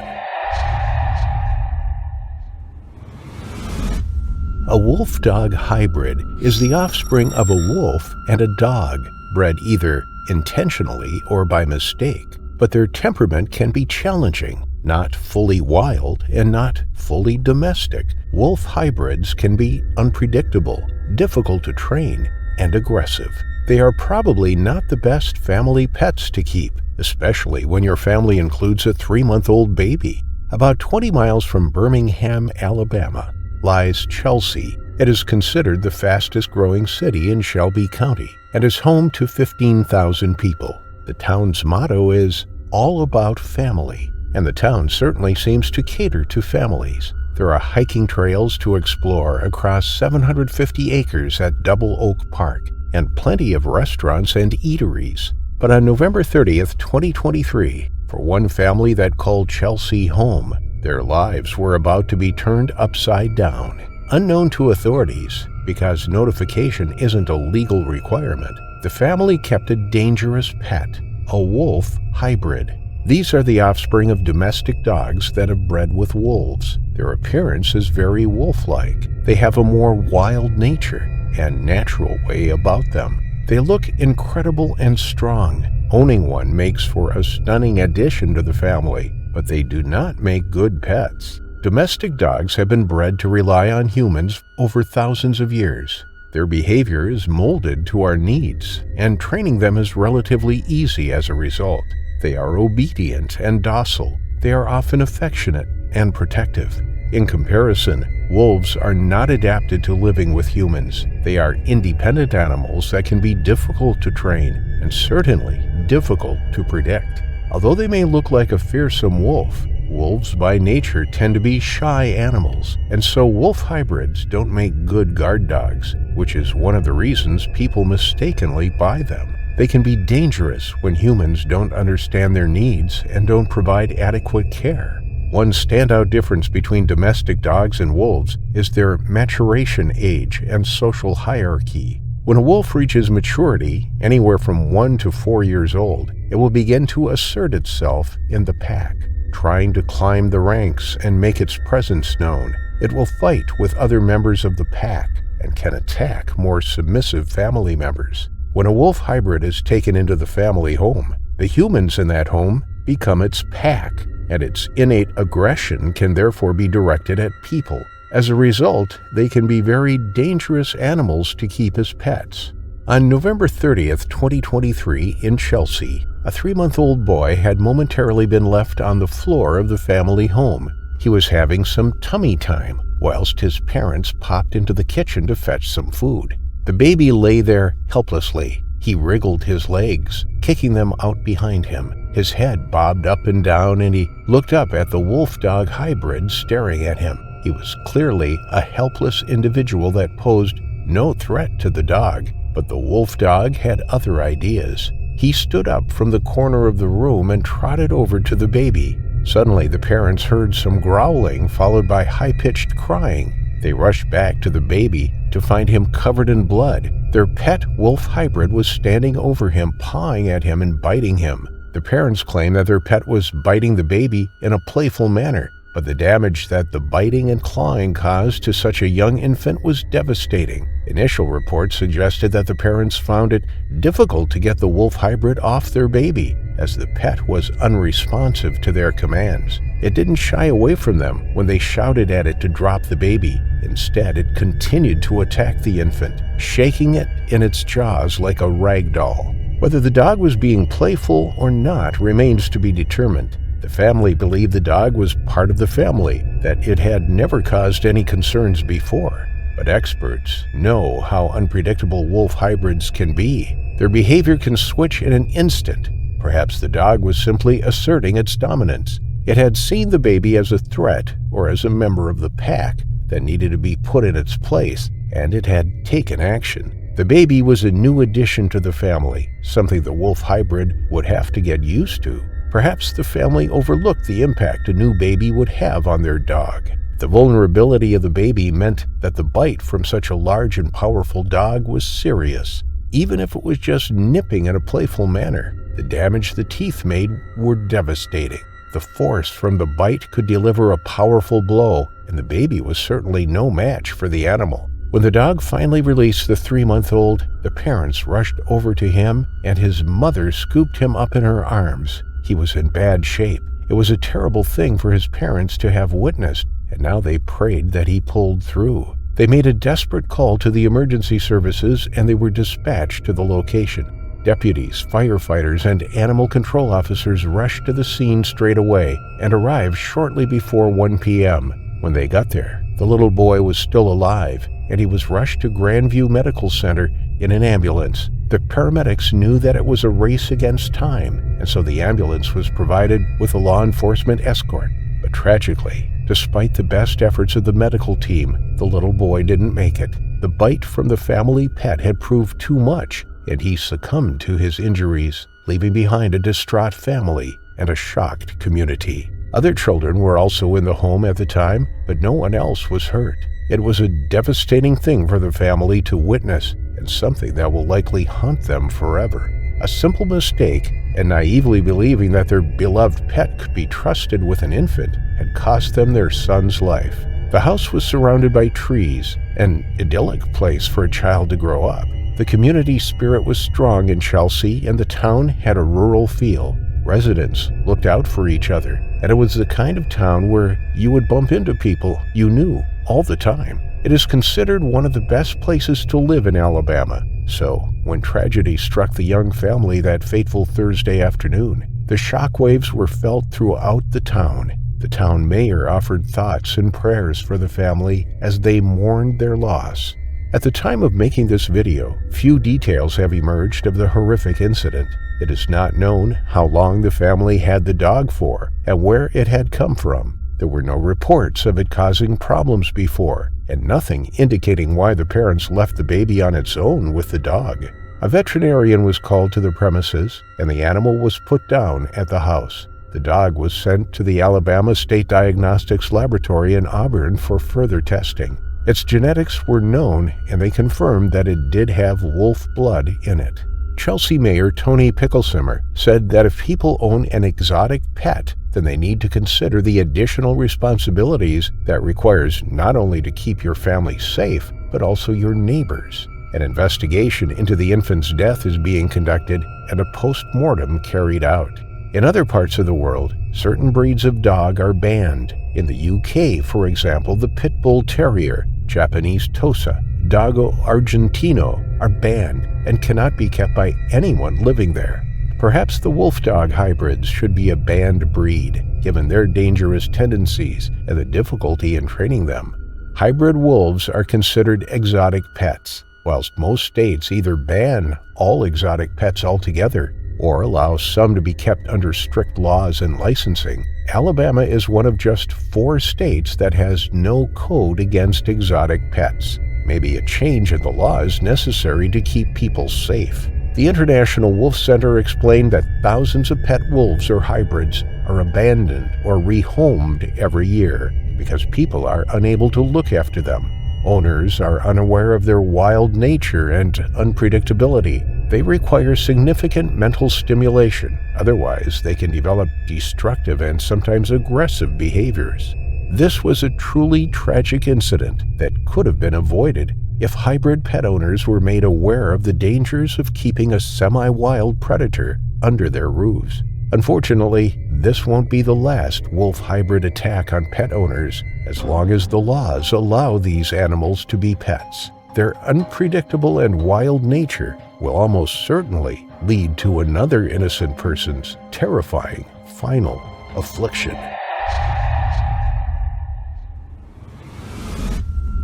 A wolf-dog hybrid is the offspring of a wolf and a dog, bred either intentionally or by mistake, but their temperament can be challenging. Not fully wild and not fully domestic, wolf hybrids can be unpredictable, difficult to train, and aggressive. They are probably not the best family pets to keep, especially when your family includes a 3-month-old baby. About 20 miles from Birmingham, Alabama, lies Chelsea. It is considered the fastest-growing city in Shelby County and is home to 15,000 people. The town's motto is, "All about family," and the town certainly seems to cater to families. There are hiking trails to explore across 750 acres at Double Oak Park, and plenty of restaurants and eateries. But on November 30th, 2023, for one family that called Chelsea home, their lives were about to be turned upside down. Unknown to authorities, because notification isn't a legal requirement, the family kept a dangerous pet, a wolf hybrid. These are the offspring of domestic dogs that have bred with wolves. Their appearance is very wolf-like. They have a more wild nature and natural way about them. They look incredible and strong. Owning one makes for a stunning addition to the family, but they do not make good pets. Domestic dogs have been bred to rely on humans over thousands of years. Their behavior is molded to our needs, and training them is relatively easy as a result. They are obedient and docile. They are often affectionate and protective. In comparison, wolves are not adapted to living with humans. They are independent animals that can be difficult to train and certainly difficult to predict. Although they may look like a fearsome wolf, wolves by nature tend to be shy animals, and so wolf hybrids don't make good guard dogs, which is one of the reasons people mistakenly buy them. They can be dangerous when humans don't understand their needs and don't provide adequate care. One standout difference between domestic dogs and wolves is their maturation age and social hierarchy. When a wolf reaches maturity, anywhere from 1 to 4 years old, it will begin to assert itself in the pack, trying to climb the ranks and make its presence known. It will fight with other members of the pack and can attack more submissive family members. When a wolf hybrid is taken into the family home, the humans in that home become its pack. and its innate aggression can therefore be directed at people. As a result, they can be very dangerous animals to keep as pets. On November 30th, 2023, in Chelsea, a 3-month-old boy had momentarily been left on the floor of the family home. He was having some tummy time, whilst his parents popped into the kitchen to fetch some food. The baby lay there helplessly. He wriggled his legs, kicking them out behind him. His head bobbed up and down, and he looked up at the wolf-dog hybrid staring at him. He was clearly a helpless individual that posed no threat to the dog, but the wolf dog had other ideas. He stood up from the corner of the room and trotted over to the baby. Suddenly, the parents heard some growling followed by high-pitched crying. They rushed back to the baby to find him covered in blood. Their pet wolf hybrid was standing over him, pawing at him and biting him. The parents claimed that their pet was biting the baby in a playful manner, but the damage that the biting and clawing caused to such a young infant was devastating. Initial reports suggested that the parents found it difficult to get the wolf hybrid off their baby, as the pet was unresponsive to their commands. It didn't shy away from them when they shouted at it to drop the baby. Instead, it continued to attack the infant, shaking it in its jaws like a rag doll. Whether the dog was being playful or not remains to be determined. The family believed the dog was part of the family, that it had never caused any concerns before. But experts know how unpredictable wolf hybrids can be. Their behavior can switch in an instant. Perhaps the dog was simply asserting its dominance. It had seen the baby as a threat or as a member of the pack that needed to be put in its place, and it had taken action. The baby was a new addition to the family, something the wolf hybrid would have to get used to. Perhaps the family overlooked the impact a new baby would have on their dog. The vulnerability of the baby meant that the bite from such a large and powerful dog was serious. Even if it was just nipping in a playful manner, the damage the teeth made were devastating. The force from the bite could deliver a powerful blow, and the baby was certainly no match for the animal. When the dog finally released the 3-month-old, the parents rushed over to him, and his mother scooped him up in her arms. He was in bad shape. It was a terrible thing for his parents to have witnessed, and now they prayed that he pulled through. They made a desperate call to the emergency services, and they were dispatched to the location. Deputies, firefighters, and animal control officers rushed to the scene straight away and arrived shortly before 1 p.m. When they got there, the little boy was still alive, and he was rushed to Grandview Medical Center in an ambulance. The paramedics knew that it was a race against time, and so the ambulance was provided with a law enforcement escort. But tragically, despite the best efforts of the medical team, the little boy didn't make it. The bite from the family pet had proved too much, and he succumbed to his injuries, leaving behind a distraught family and a shocked community. Other children were also in the home at the time, but no one else was hurt. It was a devastating thing for the family to witness, and something that will likely haunt them forever. A simple mistake, and naively believing that their beloved pet could be trusted with an infant, had cost them their son's life. The house was surrounded by trees, an idyllic place for a child to grow up. The community spirit was strong in Chelsea, and the town had a rural feel. Residents looked out for each other, and it was the kind of town where you would bump into people you knew all the time. It is considered one of the best places to live in Alabama. So, when tragedy struck the young family that fateful Thursday afternoon, the shockwaves were felt throughout the town. The town mayor offered thoughts and prayers for the family as they mourned their loss. At the time of making this video, few details have emerged of the horrific incident. It is not known how long the family had the dog for and where it had come from. There were no reports of it causing problems before, and nothing indicating why the parents left the baby on its own with the dog. A veterinarian was called to the premises, and the animal was put down at the house. The dog was sent to the Alabama State Diagnostics Laboratory in Auburn for further testing. Its genetics were known, and they confirmed that it did have wolf blood in it. Chelsea Mayor Tony Picklesimmer said that if people own an exotic pet, then they need to consider the additional responsibilities that requires not only to keep your family safe, but also your neighbors. An investigation into the infant's death is being conducted and a post-mortem carried out. In other parts of the world, certain breeds of dog are banned. In the UK, for example, the Pit Bull Terrier, Japanese Tosa, Dogo Argentino are banned and cannot be kept by anyone living there. Perhaps the wolf-dog hybrids should be a banned breed, given their dangerous tendencies and the difficulty in training them. Hybrid wolves are considered exotic pets, whilst most states either ban all exotic pets altogether or allow some to be kept under strict laws and licensing. Alabama is one of just 4 states that has no code against exotic pets. Maybe a change in the law is necessary to keep people safe. The International Wolf Center explained that thousands of pet wolves or hybrids are abandoned or rehomed every year because people are unable to look after them. Owners are unaware of their wild nature and unpredictability. They require significant mental stimulation, otherwise they can develop destructive and sometimes aggressive behaviors. This was a truly tragic incident that could have been avoided if hybrid pet owners were made aware of the dangers of keeping a semi-wild predator under their roofs. Unfortunately, this won't be the last wolf hybrid attack on pet owners as long as the laws allow these animals to be pets. Their unpredictable and wild nature will almost certainly lead to another innocent person's terrifying final affliction.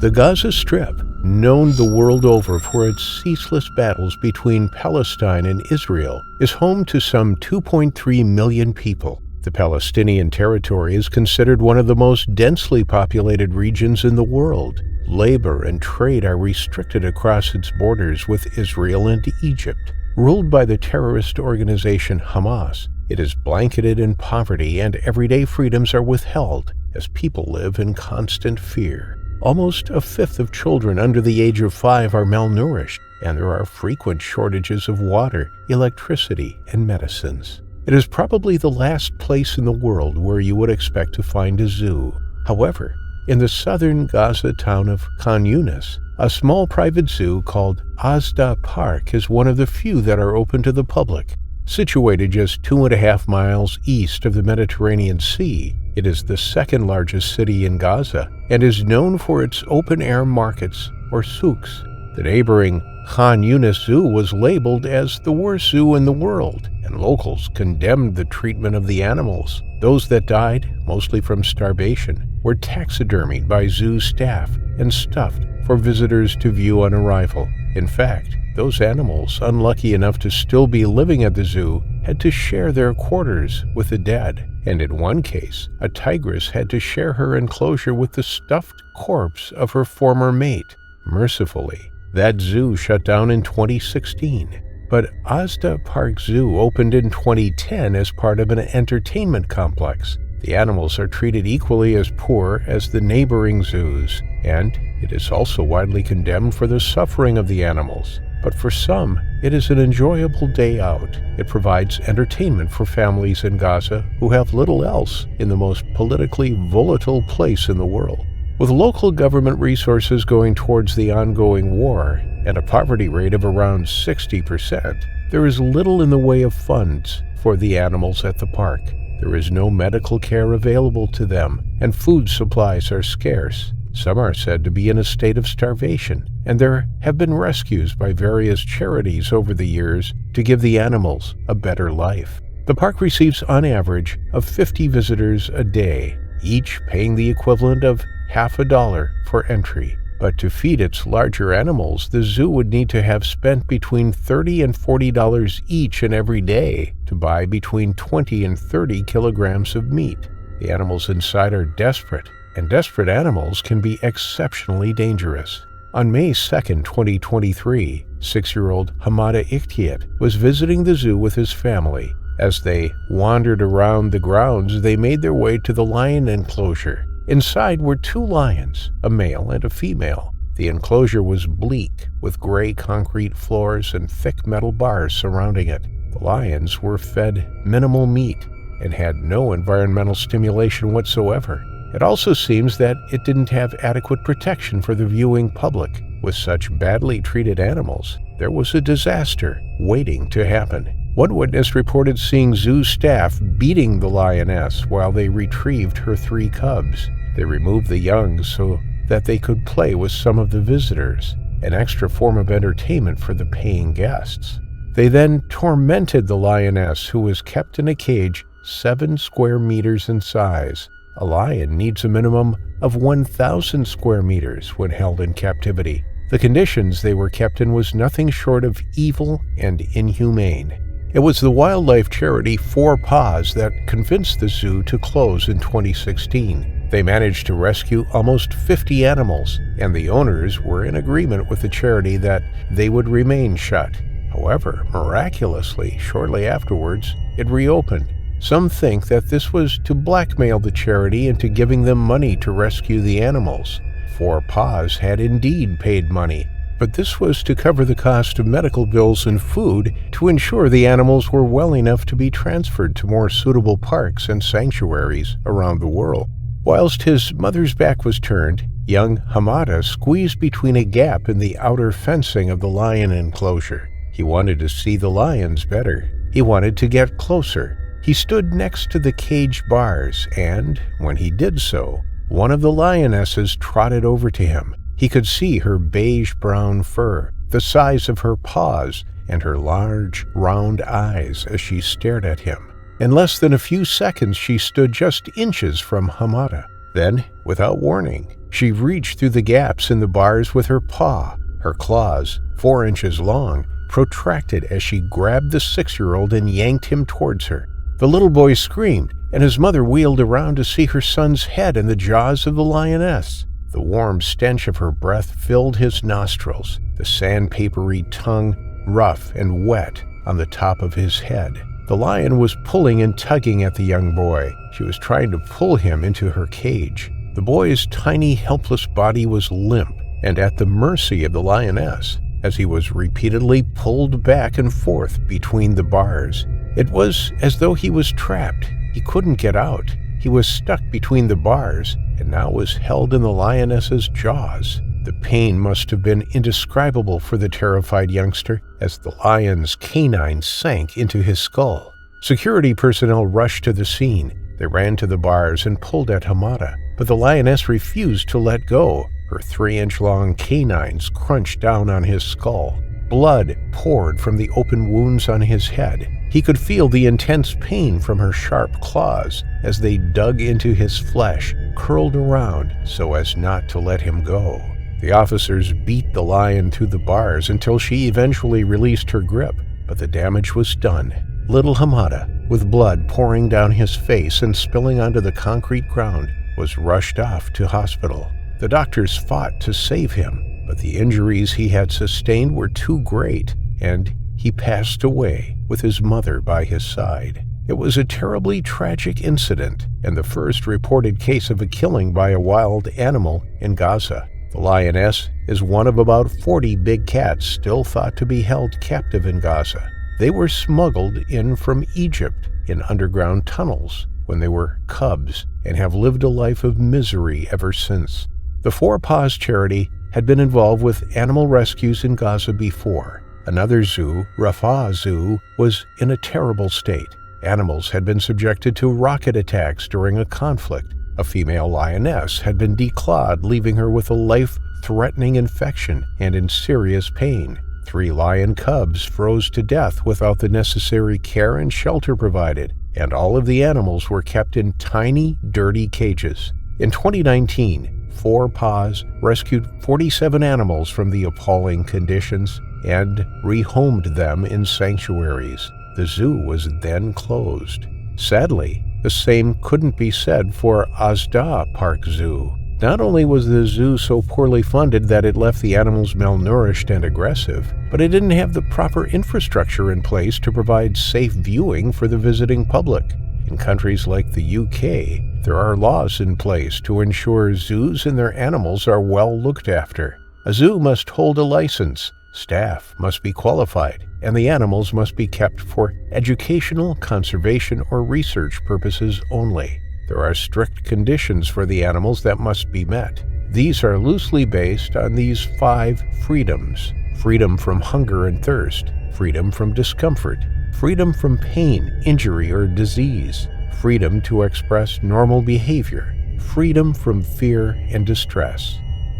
The Gaza Strip, known the world over for its ceaseless battles between Palestine and Israel, is home to some 2.3 million people. The Palestinian territory is considered one of the most densely populated regions in the world. Labor and trade are restricted across its borders with Israel and Egypt. Ruled by the terrorist organization Hamas, it is blanketed in poverty and everyday freedoms are withheld as people live in constant fear. Almost a fifth of children under the age of 5 are malnourished, and there are frequent shortages of water, electricity, and medicines. It is probably the last place in the world where you would expect to find a zoo. However, in the southern Gaza town of Khan Yunis, a small private zoo called Asda Park is one of the few that are open to the public. Situated just 2.5 miles east of the Mediterranean Sea, it is the second largest city in Gaza and is known for its open-air markets, or souks. The neighboring Khan Yunis Zoo was labeled as the worst zoo in the world, and locals condemned the treatment of the animals. Those that died, mostly from starvation, were taxidermied by zoo staff and stuffed for visitors to view on arrival. In fact, those animals, unlucky enough to still be living at the zoo, had to share their quarters with the dead, and in one case, a tigress had to share her enclosure with the stuffed corpse of her former mate. Mercifully, that zoo shut down in 2016, but Asda Park Zoo opened in 2010 as part of an entertainment complex. The animals are treated equally as poor as the neighboring zoos, and it is also widely condemned for the suffering of the animals. But for some, it is an enjoyable day out. It provides entertainment for families in Gaza who have little else in the most politically volatile place in the world. With local government resources going towards the ongoing war and a poverty rate of around 60%, there is little in the way of funds for the animals at the park. There is no medical care available to them, and food supplies are scarce. Some are said to be in a state of starvation, and there have been rescues by various charities over the years to give the animals a better life. The park receives on average of 50 visitors a day, each paying the equivalent of $50 for entry. But to feed its larger animals, the zoo would need to have spent between $30 and $40 each and every day to buy between 20 and 30 kilograms of meat. The animals inside are desperate, and desperate animals can be exceptionally dangerous. On May 2, 2023, 6-year-old Hamada Ikhtiat was visiting the zoo with his family. As they wandered around the grounds, they made their way to the lion enclosure. Inside were 2 lions, a male and a female. The enclosure was bleak, with gray concrete floors and thick metal bars surrounding it. The lions were fed minimal meat and had no environmental stimulation whatsoever. It also seems that it didn't have adequate protection for the viewing public. With such badly treated animals, there was a disaster waiting to happen. One witness reported seeing zoo staff beating the lioness while they retrieved her 3 cubs. They removed the young so that they could play with some of the visitors, an extra form of entertainment for the paying guests. They then tormented the lioness, who was kept in a cage 7 square meters in size. A lion needs a minimum of 1,000 square meters when held in captivity. The conditions they were kept in was nothing short of evil and inhumane. It was the wildlife charity 4 Paws that convinced the zoo to close in 2016. They managed to rescue almost 50 animals, and the owners were in agreement with the charity that they would remain shut. However, miraculously, shortly afterwards, it reopened. Some think that this was to blackmail the charity into giving them money to rescue the animals. 4 Paws had indeed paid money, but this was to cover the cost of medical bills and food to ensure the animals were well enough to be transferred to more suitable parks and sanctuaries around the world. Whilst his mother's back was turned, young Hamada squeezed between a gap in the outer fencing of the lion enclosure. He wanted to see the lions better. He wanted to get closer. He stood next to the cage bars, and, when he did so, one of the lionesses trotted over to him. He could see her beige-brown fur, the size of her paws, and her large, round eyes as she stared at him. In less than a few seconds, she stood just inches from Hamada. Then, without warning, she reached through the gaps in the bars with her paw. Her claws, 4 inches long, protracted as she grabbed the 6-year-old and yanked him towards her. The little boy screamed, and his mother wheeled around to see her son's head in the jaws of the lioness. The warm stench of her breath filled his nostrils, the sandpapery tongue rough and wet on the top of his head. The lion was pulling and tugging at the young boy. She was trying to pull him into her cage. The boy's tiny, helpless body was limp and at the mercy of the lioness as he was repeatedly pulled back and forth between the bars. It was as though he was trapped. He couldn't get out. He was stuck between the bars and now was held in the lioness's jaws. The pain must have been indescribable for the terrified youngster as the lion's canine sank into his skull. Security personnel rushed to the scene. They ran to the bars and pulled at Hamada, but the lioness refused to let go. Her 3-inch-long canines crunched down on his skull. Blood poured from the open wounds on his head. He could feel the intense pain from her sharp claws as they dug into his flesh, curled around so as not to let him go. The officers beat the lion through the bars until she eventually released her grip, but the damage was done. Little Hamada, with blood pouring down his face and spilling onto the concrete ground, was rushed off to hospital. The doctors fought to save him, but the injuries he had sustained were too great, and he passed away with his mother by his side. It was a terribly tragic incident, and the first reported case of a killing by a wild animal in Gaza. The lioness is one of about 40 big cats still thought to be held captive in Gaza. They were smuggled in from Egypt in underground tunnels when they were cubs and have lived a life of misery ever since. The 4 Paws charity had been involved with animal rescues in Gaza before. Another zoo, Rafah Zoo, was in a terrible state. Animals had been subjected to rocket attacks during a conflict. A female lioness had been declawed, leaving her with a life-threatening infection and in serious pain. 3 lion cubs froze to death without the necessary care and shelter provided, and all of the animals were kept in tiny, dirty cages. In 2019, 4 Paws rescued 47 animals from the appalling conditions and rehomed them in sanctuaries. The zoo was then closed. Sadly, the same couldn't be said for Azda Park Zoo. Not only was the zoo so poorly funded that it left the animals malnourished and aggressive, but it didn't have the proper infrastructure in place to provide safe viewing for the visiting public. In countries like the UK, there are laws in place to ensure zoos and their animals are well looked after. A zoo must hold a license, staff must be qualified, and the animals must be kept for educational, conservation, or research purposes only. There are strict conditions for the animals that must be met. These are loosely based on these 5 freedoms: freedom from hunger and thirst, freedom from discomfort, freedom from pain, injury, or disease, freedom to express normal behavior, freedom from fear and distress.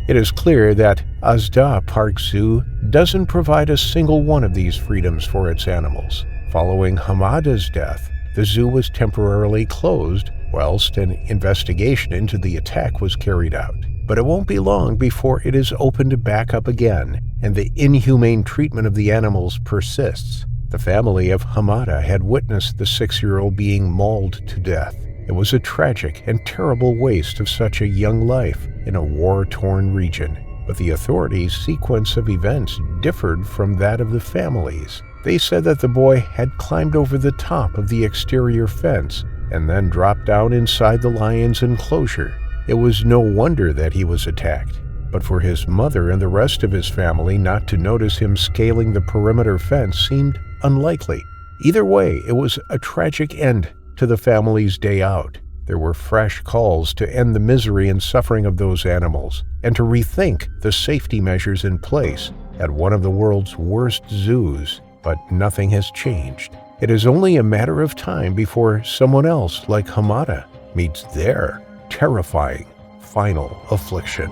It is clear that Azda Park Zoo doesn't provide a single one of these freedoms for its animals. Following Hamada's death, the zoo was temporarily closed whilst an investigation into the attack was carried out. But it won't be long before it is opened back up again, and the inhumane treatment of the animals persists. The family of Hamada had witnessed the 6-year-old being mauled to death. It was a tragic and terrible waste of such a young life in a war-torn region. But the authorities' sequence of events differed from that of the families. They said that the boy had climbed over the top of the exterior fence and then dropped down inside the lion's enclosure. It was no wonder that he was attacked, but for his mother and the rest of his family not to notice him scaling the perimeter fence seemed unlikely. Either way, it was a tragic end to the family's day out. There were fresh calls to end the misery and suffering of those animals and to rethink the safety measures in place at one of the world's worst zoos. But nothing has changed. It is only a matter of time before someone else like Hamada meets their terrifying final affliction.